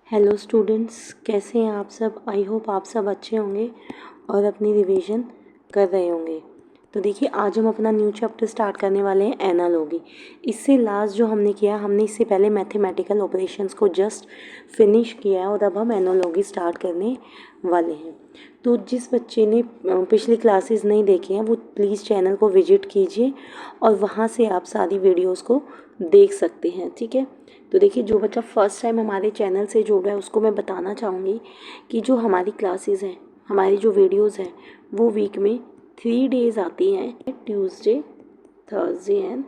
Hello students, कैसे हैं आप सब। आई होप आप सब अच्छे होंगे और अपनी रिवीजन कर रहे होंगे। तो देखिए, आज हम अपना न्यू चैप्टर स्टार्ट करने वाले हैं एनालॉगी। इससे लास्ट जो हमने किया, हमने इससे पहले मैथमेटिकल ऑपरेशंस को जस्ट फिनिश किया है और अब हम एनालॉगी स्टार्ट करने वाले हैं। तो जिस बच्चे ने पिछली क्लासेस नहीं देखी हैं वो प्लीज़ चैनल को विजिट कीजिए और वहाँ से आप सारी वीडियोज़ को देख सकते हैं, ठीक है। तो देखिए, जो बच्चा फर्स्ट टाइम हमारे चैनल से जुड़ रहा है उसको मैं बताना चाहूँगी कि जो हमारी क्लासेस हैं, हमारी जो वीडियोस हैं, वो वीक में 3 डेज़ आती हैं, ट्यूसडे, थर्सडे एंड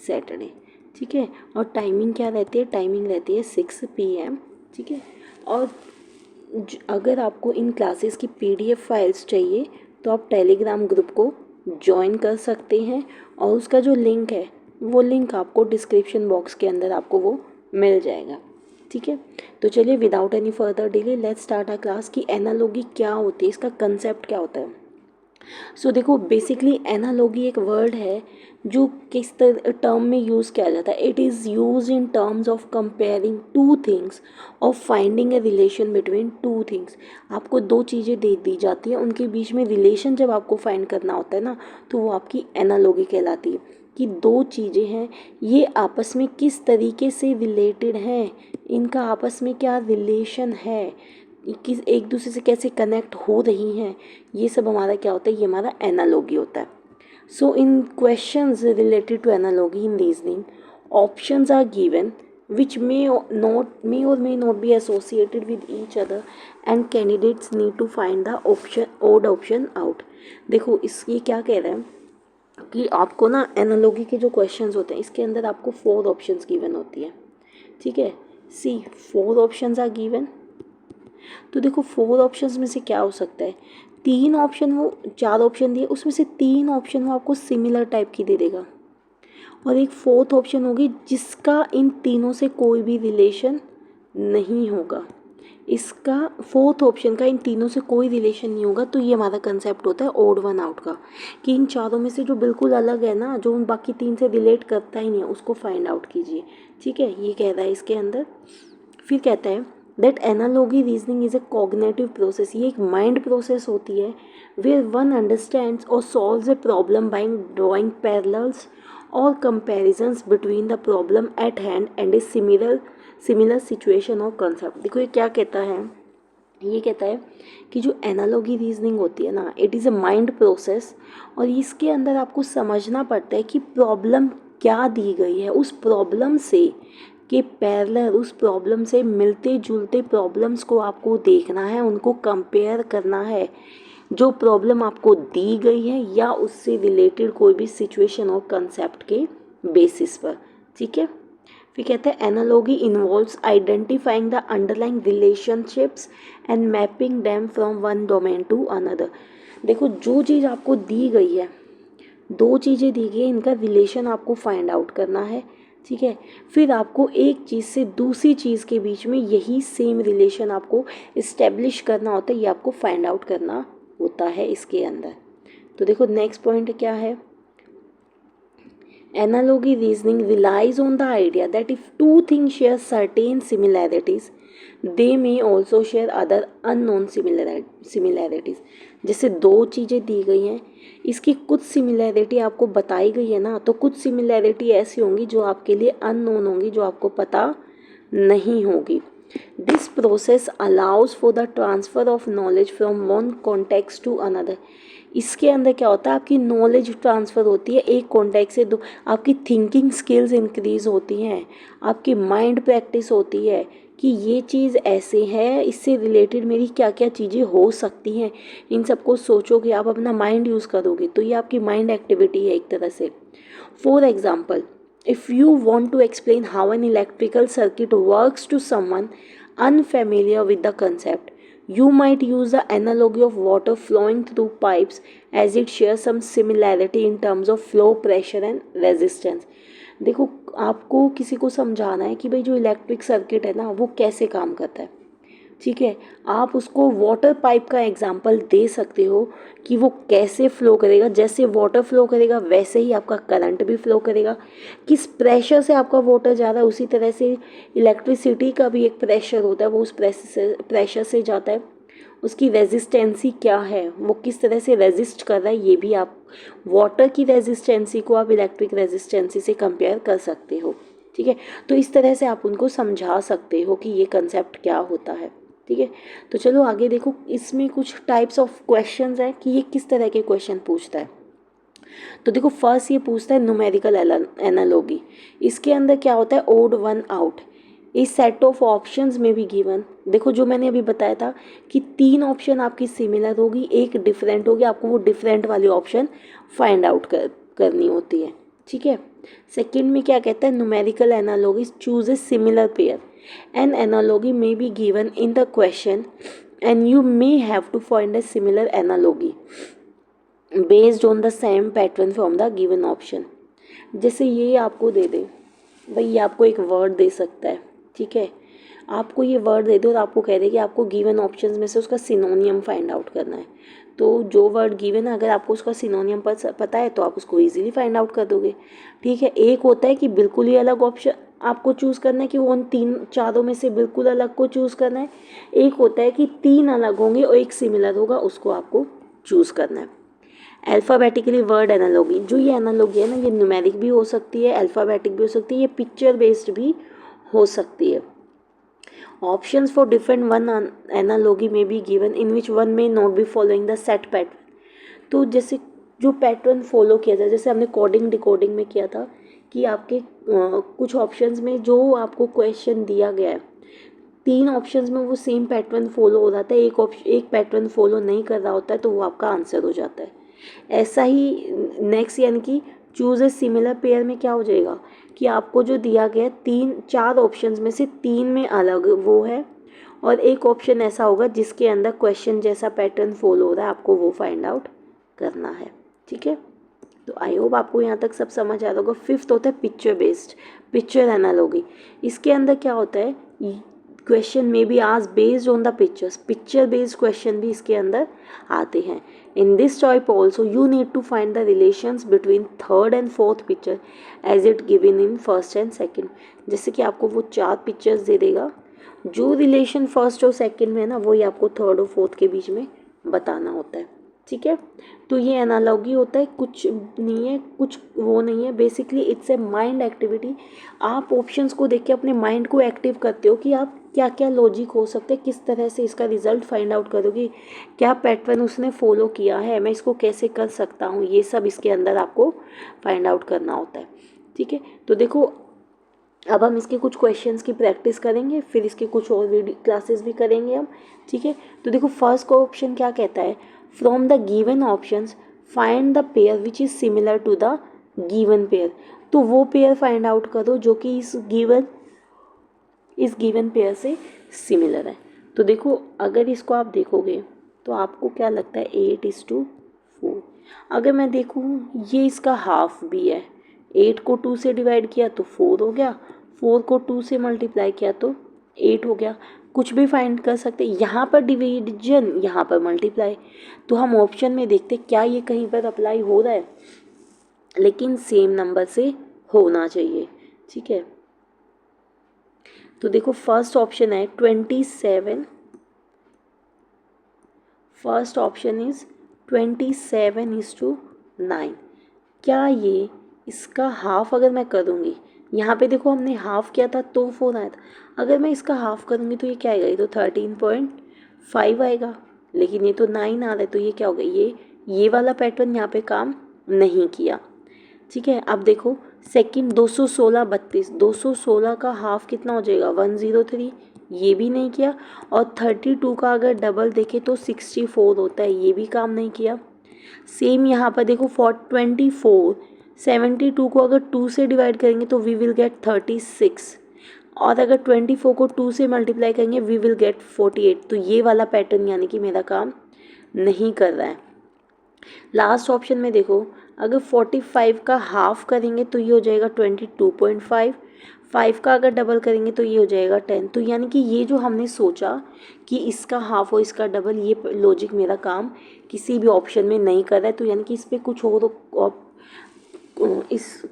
सैटरडे, ठीक है। और टाइमिंग क्या रहती है? टाइमिंग रहती है 6 PM, ठीक है। और अगर आपको इन क्लासेस की PDF फाइल्स चाहिए तो आप टेलीग्राम ग्रुप को ज्वाइन कर सकते हैं और उसका जो लिंक है वो लिंक आपको डिस्क्रिप्शन बॉक्स के अंदर आपको वो मिल जाएगा, ठीक है। तो चलिए, without any further delay let's start our class. की एनालॉगी क्या होती है, इसका कंसेप्ट क्या होता है। सो देखो, बेसिकली एनालॉगी एक वर्ड है जो किस टर्म में यूज़ किया जाता है। It is use in terms of comparing two things और finding a relation between two things. आपको दो चीज़ें दे दी जाती हैं, उनके बीच में रिलेशन जब आपको फाइंड करना होता है ना, तो वो आपकी एनालॉगी कहलाती है। कि दो चीज़ें हैं, ये आपस में किस तरीके से रिलेटेड हैं, इनका आपस में क्या रिलेशन है, किस एक दूसरे से कैसे कनेक्ट हो रही हैं, ये सब हमारा क्या होता है, ये हमारा एनालॉगी होता है। So in questions related to analogy in reasoning, options are given which may or may not be associated with each other and candidates need to find the odd option out। देखो, इस ये क्या कह रहा है कि आपको ना एनालॉगी के जो क्वेश्चंस होते हैं इसके अंदर आपको 4 ऑप्शंस गिवन होती है, ठीक है। सी 4 ऑप्शंस आर गिवन। तो देखो, 4 ऑप्शंस में से क्या हो सकता है, 3 ऑप्शन, वो 4 ऑप्शन दिए उसमें से 3 ऑप्शन वो आपको सिमिलर टाइप की दे देगा और एक 4th ऑप्शन होगी जिसका इन तीनों से कोई भी रिलेशन नहीं होगा। इसका 4th ऑप्शन का इन तीनों से कोई रिलेशन नहीं होगा। तो ये हमारा कंसेप्ट होता है ओड वन आउट का, कि इन चारों में से जो बिल्कुल अलग है ना, जो उन बाकी 3 से रिलेट करता ही नहीं है, उसको फाइंड आउट कीजिए, ठीक है। ये कह रहा है इसके अंदर। फिर कहता है that analogy reasoning is a cognitive process. ये एक माइंड प्रोसेस होती है वेयर वन अंडरस्टैंड्स और solves a problem by drawing parallels और comparisons between the problem at hand and a similar situation और कंसेप्ट। देखो, ये क्या कहता है, ये कहता है कि जो एनालॉगी रीजनिंग होती है ना, it is a mind process और इसके अंदर आपको समझना पड़ता है कि प्रॉब्लम क्या दी गई है, उस प्रॉब्लम से के पैरेलल, उस प्रॉब्लम से मिलते जुलते प्रॉब्लम्स को आपको देखना है, उनको कंपेयर करना है जो प्रॉब्लम आपको दी गई है या उससे रिलेटेड कोई भी सिचुएशन और कंसेप्ट के बेसिस पर, ठीक है। फिर कहते हैं analogy involves identifying the underlying relationships and mapping them from one domain to another. देखो, जो चीज़ आपको दी गई है, 2 चीज़ें दी गई, इनका रिलेशन आपको फाइंड आउट करना है, ठीक है। फिर आपको एक चीज़ से दूसरी चीज़ के बीच में यही सेम रिलेशन आपको इस्टेब्लिश करना होता है, ये आपको फाइंड आउट करना होता है इसके अंदर। तो देखो, नेक्स्ट पॉइंट क्या है, analogy reasoning relies on the idea that if two things share certain similarities they may also share other unknown similarities। जैसे 2 चीज़ें दी गई हैं, इसकी कुछ सिमिलैरिटी आपको बताई गई है ना, तो कुछ सिमिलैरिटी ऐसी होंगी जो आपके लिए अननोन होंगी, जो आपको पता नहीं होगी। This process allows for the transfer of knowledge from one context to another. इसके अंदर क्या होता है, आपकी नॉलेज ट्रांसफ़र होती है एक कॉन्टेक्स्ट से दो, आपकी थिंकिंग स्किल्स इंक्रीज होती हैं, आपकी माइंड प्रैक्टिस होती है कि ये चीज़ ऐसे है, इससे रिलेटेड मेरी क्या क्या चीज़ें हो सकती हैं, इन सबको सोचोगे आप, अपना माइंड यूज़ करोगे, तो ये आपकी माइंड एक्टिविटी है एक तरह से। For example, if you want to explain how an electrical circuit works to someone unfamiliar with the concept, you might use the analogy of water flowing through pipes as it shares some similarity in terms of flow, pressure and resistance। देखो, आपको किसी को समझाना है कि भाई जो electric circuit है ना वो कैसे काम करता है, ठीक है। आप उसको वाटर पाइप का एग्जाम्पल दे सकते हो कि वो कैसे फ्लो करेगा, जैसे वाटर फ्लो करेगा वैसे ही आपका करंट भी फ्लो करेगा। किस प्रेशर से आपका वाटर जा रहा है उसी तरह से इलेक्ट्रिसिटी का भी एक प्रेशर होता है, वो उस प्रेशर से जाता है। उसकी रेजिस्टेंसी क्या है, वो किस तरह से रेजिस्ट कर रहा है, ये भी आप वाटर की रेजिस्टेंसी को आप इलेक्ट्रिक रेजिस्टेंसी से कंपेयर कर सकते हो। ठीक है, तो इस तरह से आप उनको समझा सकते हो कि ये कंसेप्ट क्या होता है। ठीक है, तो चलो आगे देखो, इसमें कुछ टाइप्स ऑफ क्वेश्चंस हैं कि ये किस तरह के क्वेश्चन पूछता है। तो देखो फर्स्ट ये पूछता है न्यूमेरिकल एनालॉजी। इसके अंदर क्या होता है, ओड वन आउट इस सेट ऑफ ऑप्शंस में भी गिवन। देखो जो मैंने अभी बताया था कि 3 ऑप्शन आपकी सिमिलर होगी, एक डिफरेंट होगी, आपको वो डिफरेंट वाली ऑप्शन फाइंड आउट करनी होती है। ठीक है, सेकंड में क्या कहता है, numerical analogy choose a similar pair an analogy may be given in the question and you may have to find a similar analogy based on the same pattern from the given option. जैसे ये आपको दे दे भाई, ये आपको एक word दे सकता है। ठीक है, आपको ये वर्ड दे दे और आपको कह दे कि आपको गिवन ऑप्शंस में से उसका सिनोनियम फाइंड आउट करना है। तो जो वर्ड गिवन है अगर आपको उसका सिनोनियम पता है तो आप उसको इजीली फाइंड आउट कर दोगे। ठीक है, एक होता है कि बिल्कुल ही अलग ऑप्शन आपको चूज़ करना है कि वो उन 3 4 में से बिल्कुल अलग को चूज़ करना है। एक होता है कि 3 अलग होंगे और एक सिमिलर होगा, उसको आपको चूज़ करना है। अल्फ़ाबेटिकली वर्ड एनालॉजी, जो ये एनालॉजी है ना, ये न्यूमेरिक भी हो सकती है, अल्फ़ाबेटिक भी हो सकती है, ये पिक्चर बेस्ड भी हो सकती है। Options for different one analogy may be given in which one may not be following the set pattern. तो जैसे जो पैटर्न फॉलो किया जाए, जैसे हमने कोडिंग डिकोडिंग में किया था कि आपके कुछ ऑप्शंस में जो आपको क्वेश्चन दिया गया है, 3 ऑप्शंस में वो सेम पैटर्न फॉलो हो जाता है, एक पैटर्न फॉलो नहीं कर रहा होता है तो वो आपका आंसर हो जाता है। ऐसा ही नेक्स्ट यानी कि चूज़ ए सिमिलर पेयर में क्या हो जाएगा कि आपको जो दिया गया 3 4 ऑप्शंस में से 3 में अलग वो है और एक ऑप्शन ऐसा होगा जिसके अंदर क्वेश्चन जैसा पैटर्न फॉलो हो रहा है, आपको वो फाइंड आउट करना है। ठीक है, तो आई होप आपको यहाँ तक सब समझ आ रहा होगा। फिफ्थ होता है पिक्चर बेस्ड, पिक्चर एनालॉजी। इसके अंदर क्या होता है, क्वेश्चन में बी आज based on the pictures, picture based question भी इसके अंदर आते हैं। In this type also you need to find the relations between third and fourth picture as it given in first and second. जैसे कि आपको वो 4 पिक्चर्स दे देगा, जो रिलेशन फर्स्ट और सेकेंड में है ना वही आपको थर्ड और फोर्थ के बीच में बताना होता है। ठीक है, तो ये एनालॉजी होता है, कुछ नहीं है, कुछ वो नहीं है, basically it's a mind activity. आप ऑप्शंस को देख के अपने माइंड को एक्टिव करते हो कि आप क्या क्या लॉजिक हो सकते हैं, किस तरह से इसका रिजल्ट फाइंड आउट करोगे, क्या पैटर्न उसने फॉलो किया है, मैं इसको कैसे कर सकता हूँ, ये सब इसके अंदर आपको फाइंड आउट करना होता है। ठीक है, तो देखो अब हम इसके कुछ क्वेश्चंस की प्रैक्टिस करेंगे, फिर इसके कुछ और वीडियो क्लासेस भी करेंगे हम। ठीक है, तो देखो फर्स्ट का ऑप्शन क्या कहता है, from the given options find the pair which is similar to the given pair. तो वो पेयर फाइंड आउट करो जो कि इस गिवन पेयर से सिमिलर है। तो देखो अगर इसको आप देखोगे तो आपको क्या लगता है 8:4। अगर मैं देखूँ ये इसका हाफ भी है, 8 को 2 से डिवाइड किया तो 4 हो गया, 4 को 2 से मल्टीप्लाई किया तो 8 हो गया। कुछ भी फाइंड कर सकते, यहाँ पर डिवीजन यहाँ पर मल्टीप्लाई। तो हम ऑप्शन में देखते क्या ये कहीं पर अप्लाई हो रहा है, लेकिन सेम नंबर से होना चाहिए। ठीक है, तो देखो फर्स्ट ऑप्शन है 27, फर्स्ट ऑप्शन इज 27:9। क्या ये इसका हाफ अगर मैं करूँगी, यहाँ पे देखो हमने हाफ किया था तो 4 आया था, अगर मैं इसका हाफ करूँगी तो ये क्या आएगा, ये तो 13.5 आएगा, लेकिन ये तो 9 आ रहा है, तो ये क्या होगा, ये वाला पैटर्न यहाँ पे काम नहीं किया। ठीक है, अब देखो सेकंड 216 32, 216 का हाफ कितना हो जाएगा 103, ये भी नहीं किया। और 32 का अगर डबल देखें तो 64 होता है, ये भी काम नहीं किया। सेम यहाँ पर देखो 24 72 को अगर 2 से डिवाइड करेंगे तो वी विल गेट 36, और अगर 24 को 2 से मल्टीप्लाई करेंगे वी विल गेट 48। तो ये वाला पैटर्न यानी कि मेरा काम नहीं कर रहा है। लास्ट ऑप्शन में देखो अगर 45 का हाफ करेंगे तो ये हो जाएगा 22.5, 5 का अगर डबल करेंगे तो ये हो जाएगा 10। तो यानी कि ये जो हमने सोचा कि इसका हाफ और इसका डबल, ये लॉजिक मेरा काम किसी भी ऑप्शन में नहीं कर रहा है। तो यानी कि इस पर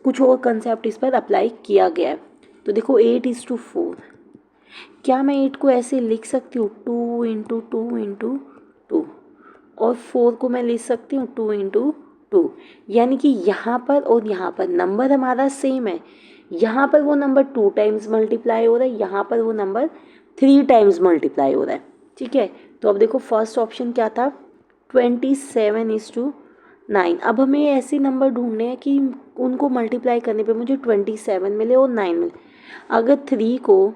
कुछ और कंसेप्ट इस पर अप्लाई किया गया है। तो देखो 8:4, क्या मैं 8 को ऐसे लिख सकती हूँ 2 इंटू 2 इंटू 2, और 4 को मैं लिख सकती हूँ 2 इंटू 2। यानी कि यहाँ पर और यहाँ पर नंबर हमारा सेम है। यहाँ पर वो नंबर 2 टाइम्स मल्टीप्लाई हो रहा है, यहाँ पर वो नंबर 3 टाइम्स मल्टीप्लाई हो रहा है। ठीक है, तो अब देखो फर्स्ट ऑप्शन क्या था, 27:9। अब हमें ऐसे नंबर ढूंढने हैं कि उनको मल्टीप्लाई करने पे मुझे 27 मिले और 9 मिले। अगर 3 को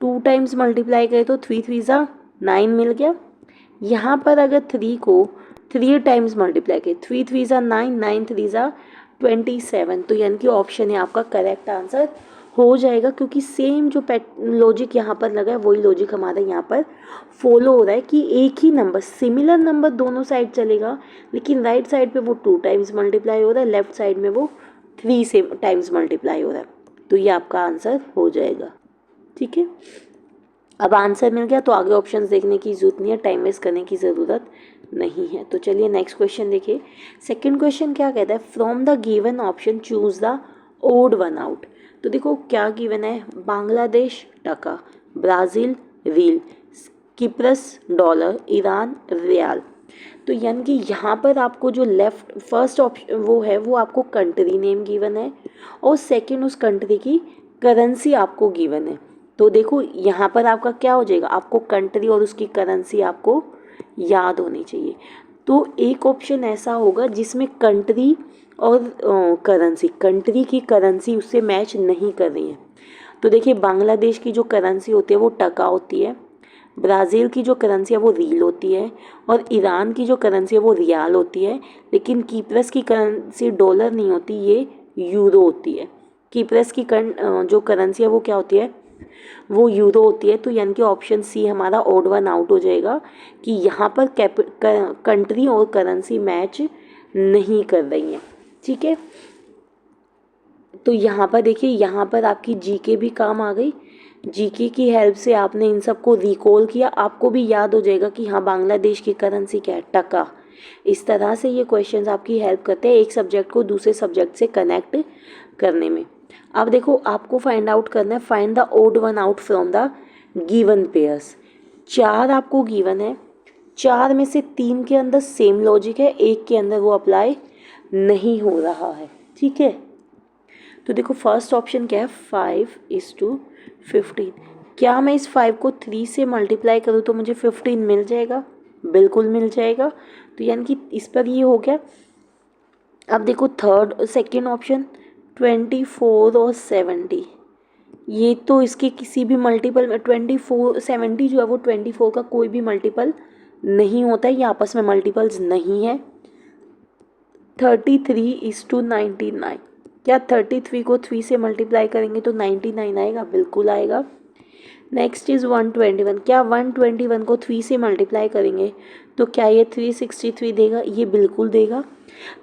2 टाइम्स मल्टीप्लाई करें तो 3 3 ज़ा 9 मिल गया। यहाँ पर अगर 3 को 3 टाइम्स मल्टीप्लाई करें, 3 3 ज़ा 9, 9 3 ज़ा 27। तो यानी कि ऑप्शन है आपका करेक्ट आंसर हो जाएगा, क्योंकि सेम जो लॉजिक यहाँ पर लगा है वही लॉजिक हमारा यहाँ पर फॉलो हो रहा है कि एक ही नंबर, सिमिलर नंबर दोनों साइड चलेगा, लेकिन राइट साइड पे वो 2 टाइम्स मल्टीप्लाई हो रहा है, लेफ्ट साइड में वो 3 से टाइम्स मल्टीप्लाई हो रहा है। तो ये आपका आंसर हो जाएगा। ठीक है, अब आंसर मिल गया तो आगे ऑप्शंस देखने की ज़रूरत नहीं है, टाइम वेस्ट करने की ज़रूरत नहीं है। तो चलिए नेक्स्ट क्वेश्चन देखिए। सेकंड क्वेश्चन क्या कहता है, from the given option choose the odd one out. तो देखो क्या गिवन है, Bangladesh taka, Brazil real, Cyprus dollar, Iran rial. तो यानी कि यहाँ पर आपको जो लेफ्ट फर्स्ट ऑप्शन वो है वो आपको कंट्री नेम गिवन है, और सेकंड उस कंट्री की करेंसी आपको गिवन है। तो देखो यहाँ पर आपका क्या हो जाएगा, आपको कंट्री और उसकी करेंसी आपको याद होनी चाहिए। तो एक ऑप्शन ऐसा होगा जिसमें कंट्री और करेंसी, कंट्री की करेंसी उससे मैच नहीं कर रही है। तो देखिए बांग्लादेश की जो करेंसी होती है वो टका होती है, ब्राज़ील की जो करेंसी है वो रील होती है, और ईरान की जो करेंसी है वो रियाल होती है। लेकिन कीप्रस की करेंसी डॉलर नहीं होती, ये यूरो होती है। कीप्रस की जो करेंसी है वो क्या होती है, वो यूरो होती है। तो यानी कि ऑप्शन सी हमारा ऑड वन आउट हो जाएगा कि यहाँ पर कंट्री और करेंसी मैच नहीं कर रही हैं। ठीक है, तो यहाँ पर देखिए, यहाँ पर आपकी जीके भी काम आ गई। जीके की हेल्प से आपने इन सबको रिकॉल किया, आपको भी याद हो जाएगा कि हाँ बांग्लादेश की करेंसी क्या है, टका। इस तरह से ये क्वेश्चंस आपकी हेल्प करते हैं एक सब्जेक्ट को दूसरे सब्जेक्ट से कनेक्ट करने में। अब देखो आपको फाइंड आउट करना है, find the odd one out from the given pairs. 4 आपको गिवन है, 4 में से 3 के अंदर सेम लॉजिक है, एक के अंदर वो अप्लाई नहीं हो रहा है। ठीक है, तो देखो फर्स्ट ऑप्शन क्या है, 5:15। क्या मैं इस 5 को 3 से मल्टीप्लाई करूँ तो मुझे 15 मिल जाएगा, बिल्कुल मिल जाएगा। तो यानी कि इस पर ये हो गया। अब देखो सेकेंड ऑप्शन 24 और 70, ये तो इसके किसी भी मल्टीपल में 24 70 जो है वो 24 का कोई भी मल्टीपल नहीं होता है, ये आपस में मल्टीपल्स नहीं है। 33:99, क्या 33 को 3 से मल्टीप्लाई करेंगे तो 99 आएगा, बिल्कुल आएगा। नेक्स्ट इज़ 121, क्या 121 को 3 से मल्टीप्लाई करेंगे तो क्या ये 363 देगा, ये बिल्कुल देगा।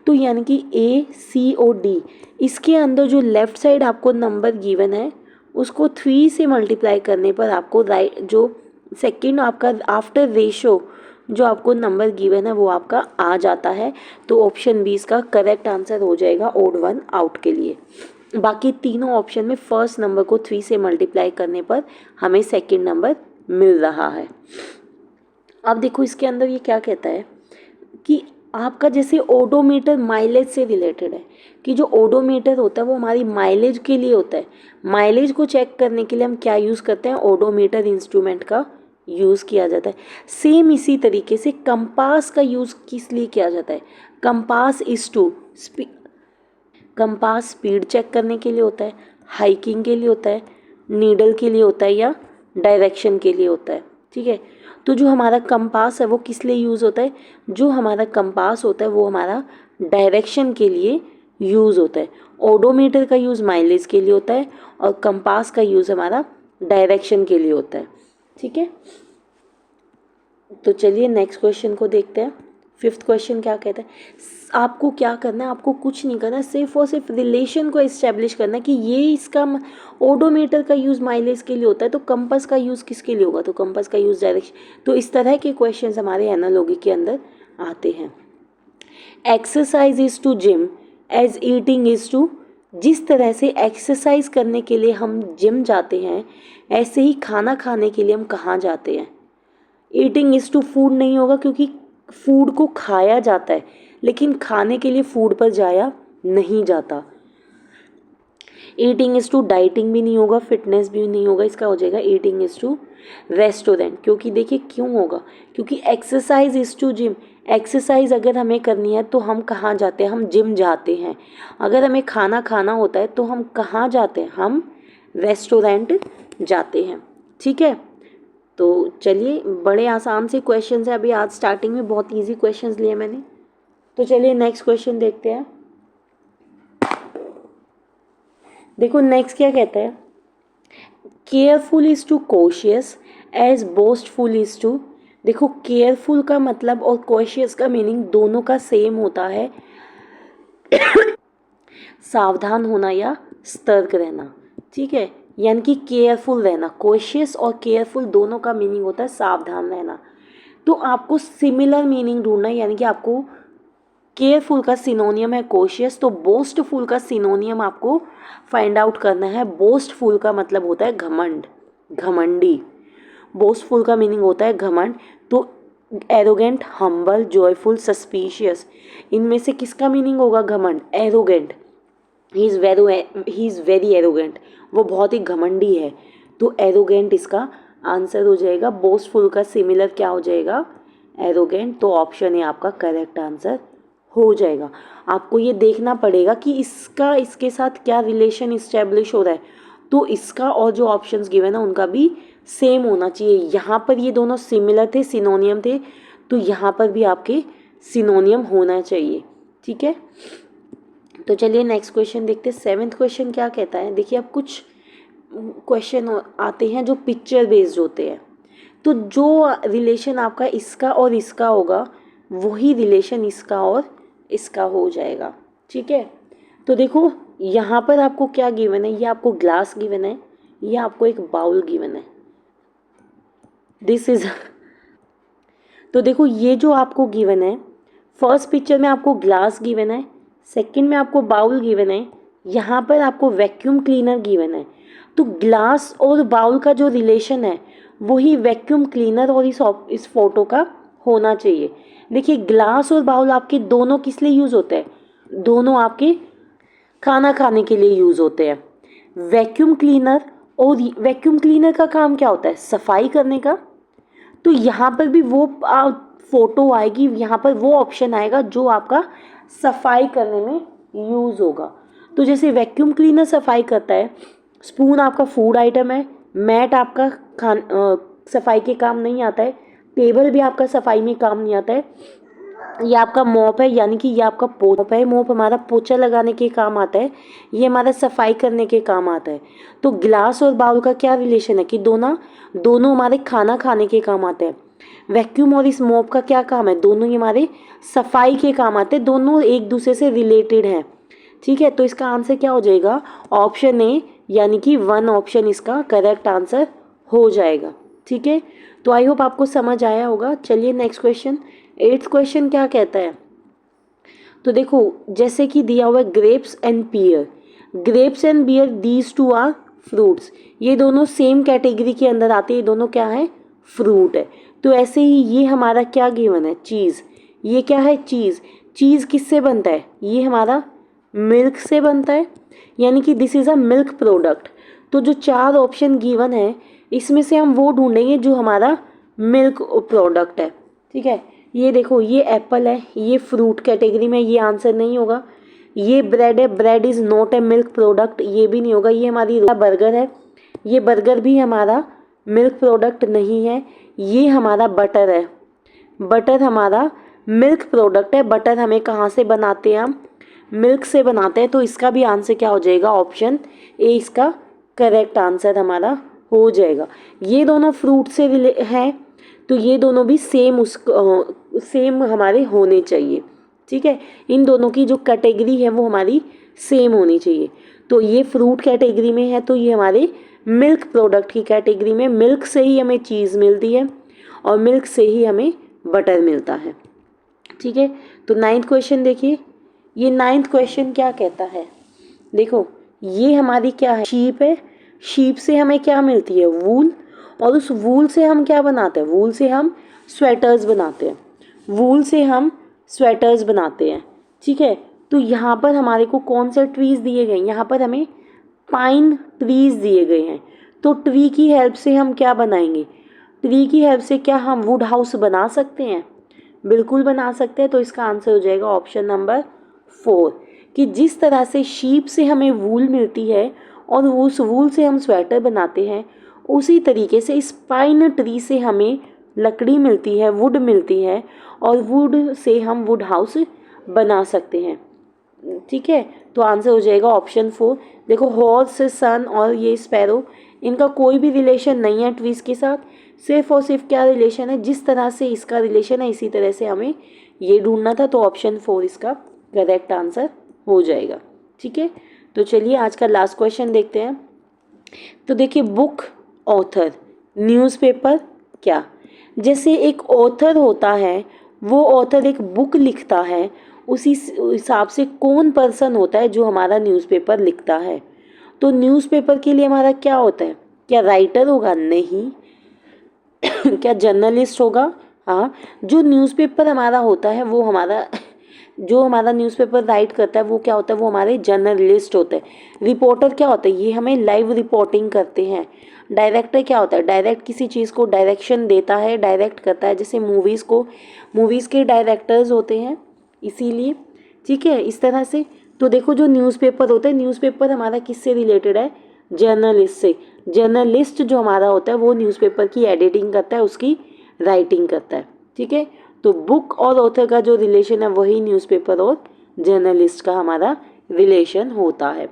तो यानी कि ए सी और डी, इसके अंदर जो लेफ़्ट साइड आपको नंबर गिवन है उसको 3 से मल्टीप्लाई करने पर आपको राइट जो सेकेंड आपका आफ्टर रेशो जो आपको नंबर गिवन है वो आपका आ जाता है। तो ऑप्शन बी इसका करेक्ट आंसर हो जाएगा ओड वन आउट के लिए। बाकी तीनों ऑप्शन में फर्स्ट नंबर को 3 से मल्टीप्लाई करने पर हमें सेकंड नंबर मिल रहा है। अब देखो इसके अंदर ये क्या कहता है कि आपका जैसे ओडोमीटर माइलेज से रिलेटेड है, कि जो ओडोमीटर होता है वो हमारी माइलेज के लिए होता है। माइलेज को चेक करने के लिए हम क्या यूज़ करते हैं, ओडोमीटर इंस्ट्रूमेंट का यूज़ किया जाता है। सेम इसी तरीके से कंपास का यूज़ किस लिए किया जाता है, कंपास कंपास स्पीड चेक करने के लिए होता है, हाइकिंग के लिए होता है, नीडल के लिए होता है, या डायरेक्शन के लिए होता है। ठीक है, तो जो हमारा कंपास है वो किस लिए यूज़ होता है, जो हमारा कंपास होता है वो हमारा डायरेक्शन के लिए यूज़ होता है। ओडोमीटर का यूज़ माइलेज के लिए होता है और कंपास का यूज़ हमारा डायरेक्शन के लिए होता है। ठीक है, तो चलिए नेक्स्ट क्वेश्चन को देखते हैं। 5th क्वेश्चन क्या कहता है, आपको क्या करना है, आपको कुछ नहीं करना, सिर्फ और सिर्फ रिलेशन को इस्टेब्लिश करना है कि ये इसका ओडोमीटर का यूज़ माइलेज के लिए होता है, तो कंपास का यूज़ किसके लिए होगा, तो कंपास का यूज़ डायरेक्शन। तो इस तरह के क्वेश्चंस हमारे एनालॉजी के अंदर आते हैं। Exercise is to gym as eating is to, जिस तरह से एक्सरसाइज करने के लिए हम जिम जाते हैं, ऐसे ही खाना खाने के लिए हम कहाँ जाते हैं। ईटिंग इज टू फूड नहीं होगा, क्योंकि फूड को खाया जाता है, लेकिन खाने के लिए फूड पर जाया नहीं जाता। ईटिंग इज टू डाइटिंग भी नहीं होगा, फिटनेस भी नहीं होगा, इसका हो जाएगा ईटिंग इज टू रेस्टोरेंट। क्योंकि देखिए क्यों होगा, क्योंकि exercise is to gym, exercise अगर हमें करनी है तो हम कहाँ जाते हैं, हम जिम जाते हैं। अगर हमें खाना खाना होता है तो हम कहाँ जाते हैं, हम रेस्टोरेंट जाते हैं। ठीक है, तो चलिए, बड़े आसान से क्वेश्चंस है, अभी आज स्टार्टिंग में बहुत इजी क्वेश्चंस लिए मैंने। तो चलिए नेक्स्ट क्वेश्चन देखते हैं। देखो नेक्स्ट क्या कहता है, careful is to cautious as boastful is to. देखो केयरफुल का मतलब और कॉशियस का मीनिंग दोनों का सेम होता है, सावधान होना या सतर्क रहना। ठीक है, यानी कि केयरफुल रहना, कॉशियस और केयरफुल दोनों का मीनिंग होता है सावधान रहना। तो आपको सिमिलर मीनिंग ढूंढना है, यानी कि आपको केयरफुल का सिनोनियम है कॉशियस, तो बोस्टफुल का सिनोनियम आपको फाइंड आउट करना है। बोस्टफुल का मतलब होता है घमंड, घमंडी। बोस्टफुल का मीनिंग होता है घमंड। तो एरोगेंट, हम्बल, जॉयफुल, सस्पिशियस, इनमें से किसका मीनिंग होगा घमंड, arrogant. He is very arrogant, वो बहुत ही घमंडी है, तो एरोगेंट इसका आंसर हो जाएगा। बोस्टफुल का सिमिलर क्या हो जाएगा, एरोगेंट। तो ऑप्शन ए आपका करेक्ट आंसर हो जाएगा। आपको ये देखना पड़ेगा कि इसका इसके साथ क्या रिलेशन इस्टेब्लिश हो रहा है, तो इसका और जो ऑप्शंस गिवन है उनका भी सेम होना चाहिए। यहाँ पर ये दोनों सिमिलर थे, सिनोनियम थे, तो यहाँ पर भी आपके सिनोनियम होना चाहिए। ठीक है, तो चलिए नेक्स्ट क्वेश्चन देखते हैं। 7th क्वेश्चन क्या कहता है, देखिए अब कुछ क्वेश्चन आते हैं जो पिक्चर बेस्ड होते हैं, तो जो रिलेशन आपका इसका और इसका होगा वही रिलेशन इसका और इसका हो जाएगा। ठीक है, तो देखो यहाँ पर आपको क्या गिवन है, ये आपको ग्लास गिवन है, ये आपको एक बाउल गिवन है, दिस इज तो देखो ये जो आपको गिवन है, फर्स्ट पिक्चर में आपको ग्लास गिवन है, सेकंड में आपको बाउल गिवन है, यहाँ पर आपको वैक्यूम क्लीनर गिवन है। तो ग्लास और बाउल का जो रिलेशन है वही वैक्यूम क्लीनर और इस फोटो का होना चाहिए। देखिए ग्लास और बाउल आपके दोनों किस लिए यूज़ होते हैं, दोनों आपके खाना खाने के लिए यूज़ होते हैं। वैक्यूम क्लीनर, और वैक्यूम क्लीनर का काम क्या होता है, सफाई करने का। तो यहाँ पर भी वो फोटो आएगी, यहाँ पर वो ऑप्शन आएगा जो आपका सफाई करने में यूज़ होगा। तो जैसे वैक्यूम क्लीनर सफाई करता है, स्पून आपका फूड आइटम है, मैट आपका सफाई के काम नहीं आता है, टेबल भी आपका सफाई में काम नहीं आता है, ये आपका मॉप है, यानी कि ये आपका मॉप है, मॉप हमारा पोछा लगाने के काम आता है, ये हमारा सफाई करने के काम आता है। तो गिलास और बाउल का क्या रिलेशन है कि दोनों हमारे खाना खाने के काम आते हैं। वैक्यूम और इस मॉप का क्या काम है, दोनों ही हमारे सफाई के काम आते हैं, दोनों एक दूसरे से रिलेटेड हैं। ठीक है, तो इसका आंसर क्या हो जाएगा, ऑप्शन ए, यानी कि 1 ऑप्शन इसका करेक्ट आंसर हो जाएगा। ठीक है, तो आई होप आपको समझ आया होगा। चलिए नेक्स्ट क्वेश्चन, 8th क्वेश्चन क्या कहता है, तो देखो जैसे कि दिया हुआ है grapes and pear, grapes and pear these two are fruits, ये दोनों सेम कैटेगरी के अंदर आते हैं, ये दोनों क्या है, फ्रूट है। तो ऐसे ही ये हमारा क्या गिवन है, चीज़, ये क्या है, चीज़, चीज़ किससे बनता है, ये हमारा मिल्क से बनता है, यानी कि this is a milk product. तो जो 4 ऑप्शन गिवन है इसमें से हम वो ढूंढेंगे जो हमारा मिल्क प्रोडक्ट है। ठीक है, ये देखो ये एप्पल है, ये फ्रूट कैटेगरी में, ये आंसर नहीं होगा। ये ब्रेड है, bread is not a milk product, ये भी नहीं होगा। ये हमारी बर्गर है, ये बर्गर भी हमारा मिल्क प्रोडक्ट नहीं है। ये हमारा बटर है, बटर हमारा मिल्क प्रोडक्ट है। बटर हमें कहाँ से बनाते हैं, हम मिल्क से बनाते हैं। तो इसका भी आंसर क्या हो जाएगा, ऑप्शन ए इसका करेक्ट आंसर हमारा हो जाएगा। ये दोनों फ्रूट से हैं तो ये दोनों भी सेम हमारे होने चाहिए, ठीक है। इन दोनों की जो कैटेगरी है वो हमारी सेम होनी चाहिए। तो ये फ्रूट कैटेगरी में है तो ये हमारे मिल्क प्रोडक्ट की कैटेगरी में, मिल्क से ही हमें चीज़ मिलती है और मिल्क से ही हमें बटर मिलता है, ठीक है। तो 9th क्वेश्चन देखिए, ये 9th क्वेश्चन क्या कहता है, देखो ये हमारी क्या है, शीप है। शीप से हमें क्या मिलती है, वूल, और उस वूल से हम क्या बनाते हैं, वूल से हम स्वेटर्स बनाते हैं, वूल से हम स्वेटर्स बनाते हैं, ठीक है। तो यहाँ पर हमारे को कौन से ट्रीज दिए गए हैं, यहाँ पर हमें पाइन ट्रीज दिए गए हैं। तो ट्री की हेल्प से हम क्या बनाएंगे, ट्री की हेल्प से क्या हम वुड हाउस बना सकते हैं, बिल्कुल बना सकते हैं। तो इसका आंसर हो जाएगा ऑप्शन नंबर 4, कि जिस तरह से शीप से हमें वूल मिलती है और उस वूल से हम स्वेटर बनाते हैं, उसी तरीके से इस पाइन ट्री से हमें लकड़ी मिलती है, वुड मिलती है, और वुड से हम वुड हाउस बना सकते हैं, ठीक है। तो आंसर हो जाएगा ऑप्शन 4। देखो हॉर्स, सन और ये स्पैरो, इनका कोई भी रिलेशन नहीं है ट्रीज के साथ, सिर्फ और सिर्फ क्या रिलेशन है, जिस तरह से इसका रिलेशन है इसी तरह से हमें ये ढूंढना था। तो ऑप्शन 4 इसका करेक्ट आंसर हो जाएगा, ठीक है। तो चलिए आज का लास्ट क्वेश्चन देखते हैं। तो देखिए, बुक ऑथर, न्यूज़पेपर क्या, जैसे एक ऑथर होता है, वो ऑथर एक बुक लिखता है, उसी हिसाब से कौन पर्सन होता है जो हमारा न्यूज़पेपर लिखता है। तो न्यूज़पेपर के लिए हमारा क्या होता है, क्या राइटर होगा, नहीं। क्या जर्नलिस्ट होगा, हाँ। जो न्यूज़पेपर हमारा होता है वो हमारा जो हमारा न्यूज़पेपर राइट करता है वो क्या होता है, वो हमारे जर्नलिस्ट होते हैं। रिपोर्टर क्या होता है, ये हमें लाइव रिपोर्टिंग करते हैं। डायरेक्टर क्या होता है, डायरेक्ट किसी चीज़ को डायरेक्शन देता है, डायरेक्ट करता है, जैसे मूवीज़ के डायरेक्टर्स होते हैं, इसीलिए, ठीक है, इस तरह से। तो देखो जो न्यूज़पेपर होता है, न्यूज़पेपर हमारा किससे रिलेटेड है, जर्नलिस्ट से। जर्नलिस्ट जो हमारा होता है वो न्यूज़पेपर की एडिटिंग करता है, उसकी राइटिंग करता है, ठीक है। तो बुक और ऑथर का जो रिलेशन है वही न्यूज़पेपर और जर्नलिस्ट का हमारा रिलेशन होता है।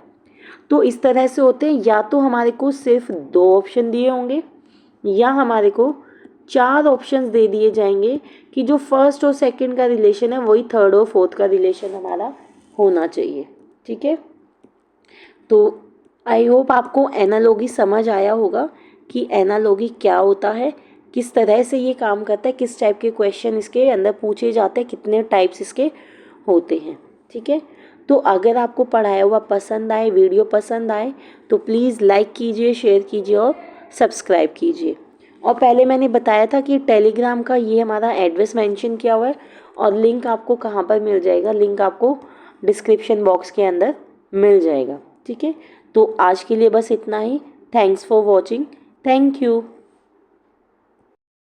तो इस तरह से होते हैं, या तो हमारे को सिर्फ 2 ऑप्शन दिए होंगे या हमारे को 4 ऑप्शंस दे दिए जाएंगे कि जो फर्स्ट और सेकंड का रिलेशन है वही थर्ड और फोर्थ का रिलेशन हमारा होना चाहिए, ठीक है। तो आई होप आपको एनालॉजी समझ आया होगा कि एनालॉजी क्या होता है, किस तरह से ये काम करता है, किस टाइप के क्वेश्चन इसके अंदर पूछे जाते हैं, कितने टाइप्स इसके होते हैं, ठीक है। तो अगर आपको पढ़ाया हुआ पसंद आए, वीडियो पसंद आए, तो प्लीज़ लाइक कीजिए, शेयर कीजिए और सब्सक्राइब कीजिए। और पहले मैंने बताया था कि टेलीग्राम का ये हमारा एड्रेस मेंशन किया हुआ है और लिंक आपको कहाँ पर मिल जाएगा, लिंक आपको डिस्क्रिप्शन बॉक्स के अंदर मिल जाएगा, ठीक है। तो आज के लिए बस इतना ही। Thanks for watching, thank you.